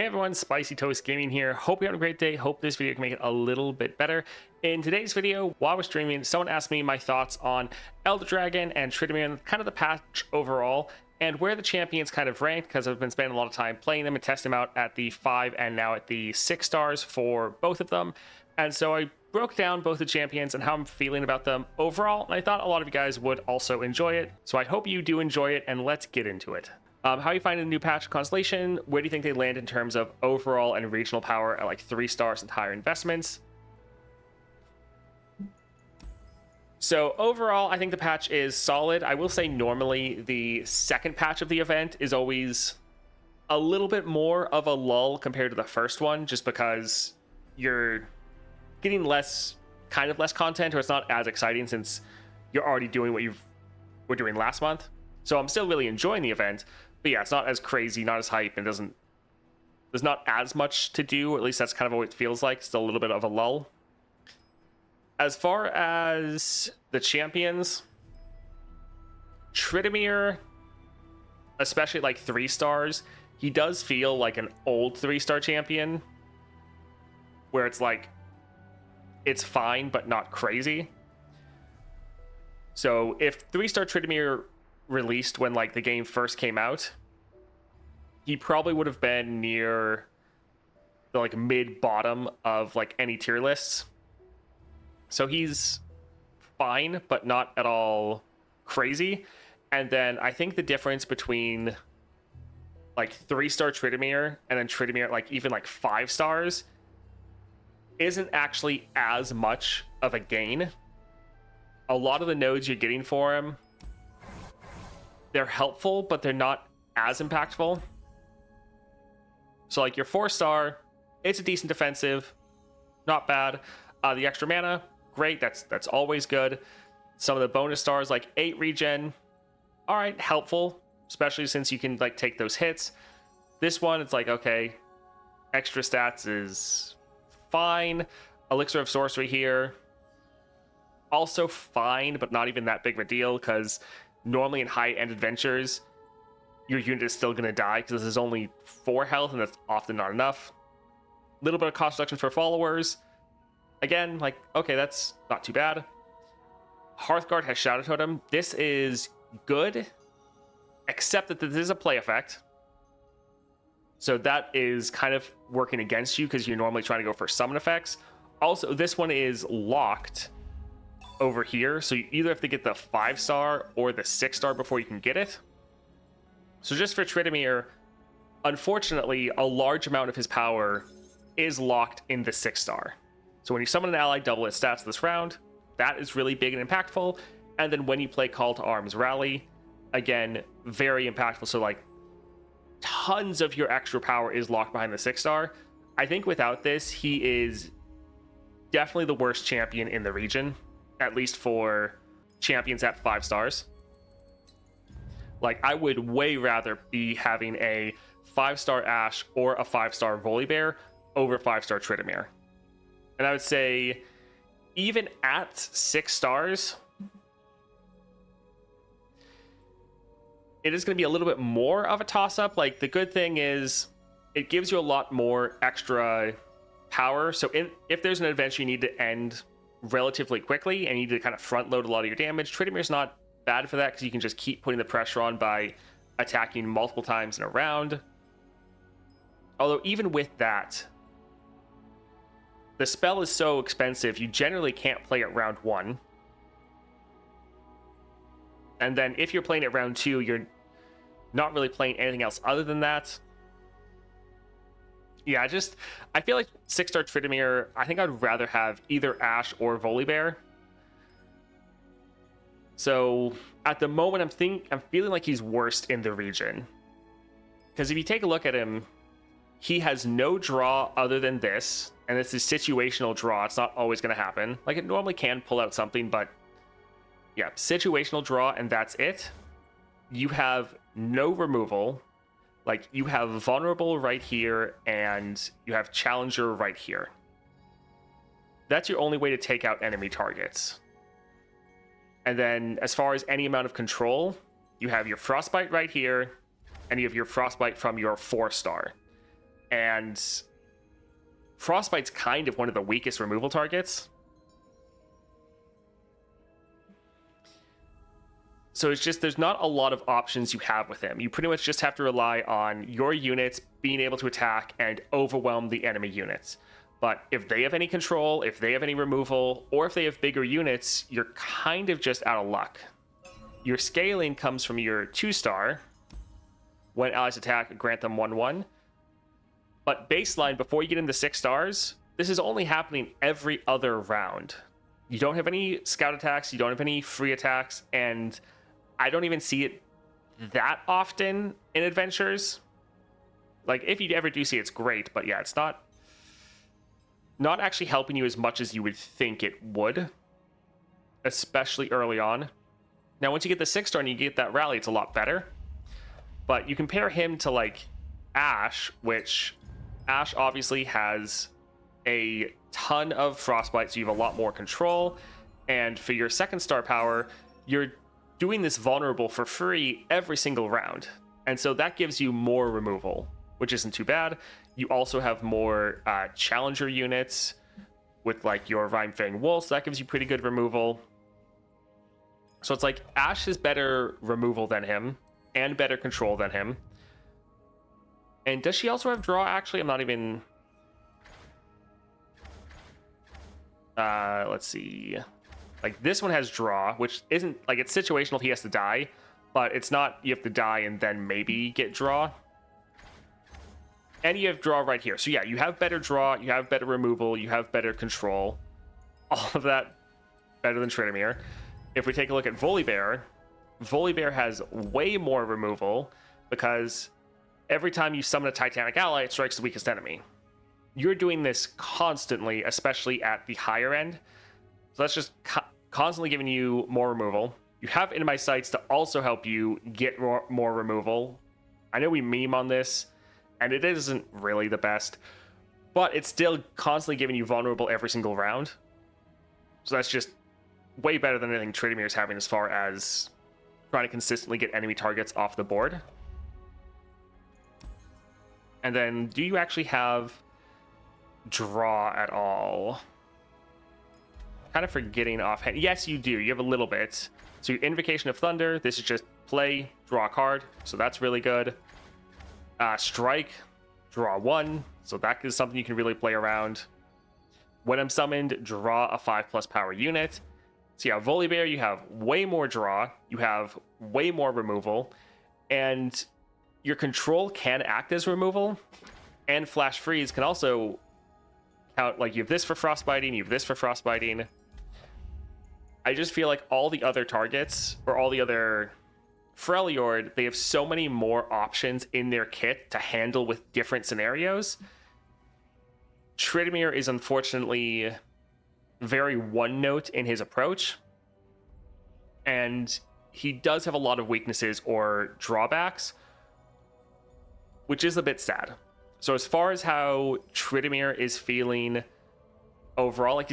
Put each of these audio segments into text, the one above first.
Hey everyone, Spicy Toast Gaming here. Hope you're having a great day. Hope this video can make it a little bit better. In today's video, while I was streaming, someone asked me my thoughts on Elder Dragon and Tryndamere and kind of the patch overall, and where the champions kind of ranked, because I've been spending a lot of time playing them and testing them out at the 5 and now at the 6 stars for both of them. And so I broke down both the champions and how I'm feeling about them overall, and I thought a lot of you guys would also enjoy it. So I hope you do enjoy it, and let's get into it. How are you finding the new patch Constellation? Where do you think they land in terms of overall and regional power at like 3 stars and higher investments? So overall, I think the patch is solid. I will say normally the second patch of the event is always a little bit more of a lull compared to the first one, just because you're getting less content, or it's not as exciting since you're already doing what you were doing last month. So I'm still really enjoying the event. But yeah, it's not as crazy, not as hype, and there's not as much to do, or at least that's kind of what it feels like. Still a little bit of a lull. As far as the champions, Tryndamere, especially like 3 stars, he does feel like an old 3-star champion, where it's like, it's fine, but not crazy. So if 3-star Tryndamere released when like the game first came out, he probably would have been near the like mid bottom of like any tier lists. So he's fine, but not at all crazy. And then I think the difference between like 3-star Tryndamere and then Tryndamere like even like 5 stars isn't actually as much of a gain. A lot of the nodes you're getting for him, they're helpful, but they're not as impactful. So like your 4-star, it's a decent defensive, not bad. The extra mana, great, that's always good. Some of the bonus stars like 8 regen, all right, helpful, especially since you can like take those hits. This one, it's like, okay, extra stats is fine. Elixir of Sorcery here, also fine, but not even that big of a deal, because normally in high-end adventures, your unit is still going to die because this is only 4 health, and that's often not enough. A little bit of cost reduction for followers. Again, like, okay, that's not too bad. Hearthguard has Shadow Totem. This is good, except that this is a play effect. So that is kind of working against you because you're normally trying to go for summon effects. Also, this one is locked over here, so you either have to get the 5-star or the 6-star before you can get it. So just for Tryndamere, unfortunately, a large amount of his power is locked in the 6-star. So when you summon an ally, double its stats this round. That is really big and impactful. And then when you play Call to Arms Rally, again, very impactful. So like tons of your extra power is locked behind the 6-star. I think without this, he is definitely the worst champion in the region, at least for champions at 5 stars. Like, I would way rather be having a 5-star Ashe or a 5-star Volibear over 5-star Tryndamere. And I would say, even at 6 stars, it is going to be a little bit more of a toss-up. Like, the good thing is, it gives you a lot more extra power. So if there's an adventure you need to end relatively quickly and you need to kind of front load a lot of your damage, Tryndamere's not bad for that because you can just keep putting the pressure on by attacking multiple times in a round. Although even with that, the spell is so expensive, you generally can't play it round 1. And then if you're playing it round 2, you're not really playing anything else other than that. Yeah, I feel like 6-star Tryndamere, I think I'd rather have either Ashe or Volibear. So at the moment, I'm feeling like he's worst in the region. Because if you take a look at him, he has no draw other than this, and it's a situational draw. It's not always going to happen. Like, it normally can pull out something, but yeah, situational draw, and that's it. You have no removal. Like, you have vulnerable right here, and you have challenger right here. That's your only way to take out enemy targets. And then as far as any amount of control, you have your Frostbite right here, and you have your Frostbite from your 4-star. And Frostbite's kind of one of the weakest removal targets. So it's just, there's not a lot of options you have with him. You pretty much just have to rely on your units being able to attack and overwhelm the enemy units. But if they have any control, if they have any removal, or if they have bigger units, you're kind of just out of luck. Your scaling comes from your 2-star. When allies attack, grant them 1/1. But baseline, before you get into 6 stars, this is only happening every other round. You don't have any scout attacks, you don't have any free attacks, and I don't even see it that often in adventures. Like, if you ever do see it, it's great, but yeah, it's not actually helping you as much as you would think it would, especially early on. Now, once you get the 6-star and you get that rally, it's a lot better. But you compare him to, like, Ash, which Ash obviously has a ton of Frostbite, so you have a lot more control. And for your 2nd-star power, you're doing this vulnerable for free every single round. And so that gives you more removal, which isn't too bad. You also have more challenger units with, like, your Rhymefang Wolf, so that gives you pretty good removal. So it's like Ash has better removal than him and better control than him. And does she also have draw? Actually, I'm not even... let's see. Like, this one has draw, which isn't... Like, it's situational if he has to die, but it's not you have to die and then maybe get draw. And you have draw right here. So yeah, you have better draw, you have better removal, you have better control. All of that better than Tryndamere. If we take a look at Volibear, Volibear has way more removal because every time you summon a Titanic ally, it strikes the weakest enemy. You're doing this constantly, especially at the higher end. So that's just constantly giving you more removal. You have Into My Sights to also help you get more removal. I know we meme on this, and it isn't really the best, but it's still constantly giving you vulnerable every single round. So that's just way better than anything Tryndamere is having as far as trying to consistently get enemy targets off the board. And then, do you actually have draw at all? Kind of forgetting offhand. Yes, you do. You have a little bit. So your Invocation of Thunder, this is just play, draw a card. So that's really good. Strike, draw 1. So that is something you can really play around. When I'm summoned, draw a 5+ power unit. So yeah, Volibear, you have way more draw. You have way more removal. And your control can act as removal. And Flash Freeze can also count, like, you have this for frostbiting, you have this for frostbiting. I just feel like all the other targets, or all the other Freljord, they have so many more options in their kit to handle with different scenarios. Tryndamere is unfortunately very one-note in his approach, and he does have a lot of weaknesses or drawbacks, which is a bit sad. So as far as how Tryndamere is feeling overall, like,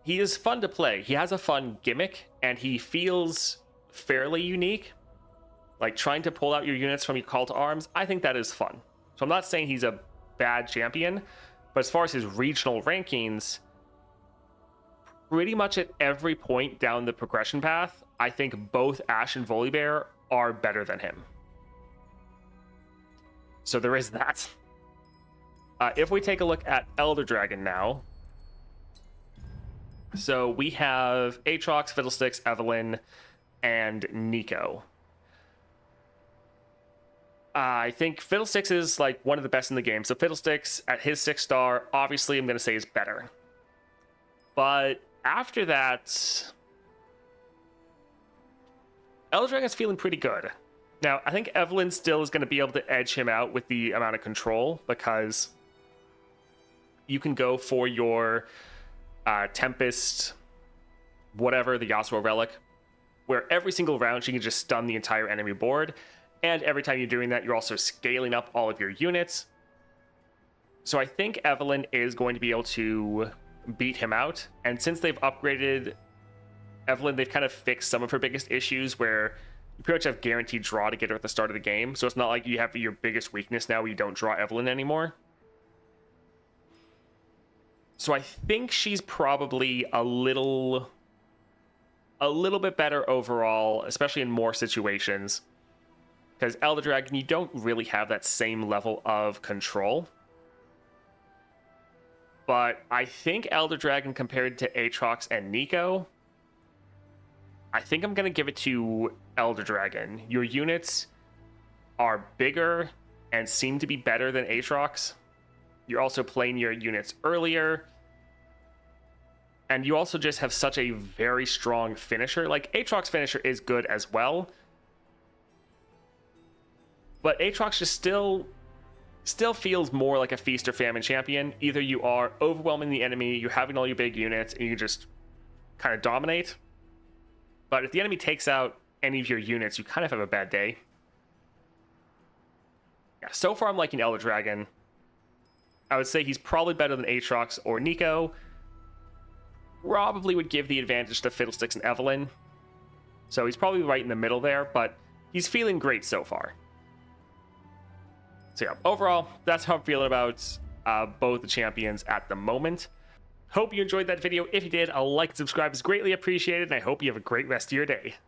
he is fun to play. He has a fun gimmick, and he feels fairly unique. Like, trying to pull out your units from your call to arms, I think that is fun. So I'm not saying he's a bad champion, but as far as his regional rankings, pretty much at every point down the progression path, I think both Ash and Volibear are better than him. So there is that. If we take a look at Elder Dragon now, so we have Aatrox, Fiddlesticks, Evelynn, and Nico. I think Fiddlesticks is, like, one of the best in the game. So Fiddlesticks at his 6-star, obviously I'm going to say is better. But after that, Elder Dragon's feeling pretty good. Now, I think Evelynn still is going to be able to edge him out with the amount of control, because you can go for your Tempest, whatever, the Yasuo Relic, where every single round she can just stun the entire enemy board. And every time you're doing that, you're also scaling up all of your units. So I think Evelynn is going to be able to beat him out. And since they've upgraded Evelynn, they've kind of fixed some of her biggest issues, where you pretty much have guaranteed draw to get her at the start of the game. So it's not like you have your biggest weakness now where you don't draw Evelynn anymore. So I think she's probably a little bit better overall, especially in more situations. Because Elder Dragon, you don't really have that same level of control. But I think Elder Dragon compared to Aatrox and Nico, I think I'm going to give it to Elder Dragon. Your units are bigger and seem to be better than Aatrox. You're also playing your units earlier. And you also just have such a very strong finisher. Like, Aatrox finisher is good as well. But Aatrox just still feels more like a feast or famine champion. Either you are overwhelming the enemy, you're having all your big units, and you just kind of dominate. But if the enemy takes out any of your units, you kind of have a bad day. Yeah, so far I'm liking Elder Dragon. I would say he's probably better than Aatrox or Nico. Probably would give the advantage to Fiddlesticks and Evelyn. So he's probably right in the middle there, but he's feeling great so far. So yeah, overall, that's how I'm feeling about both the champions at the moment. Hope you enjoyed that video. If you did, a like and subscribe is greatly appreciated, and I hope you have a great rest of your day.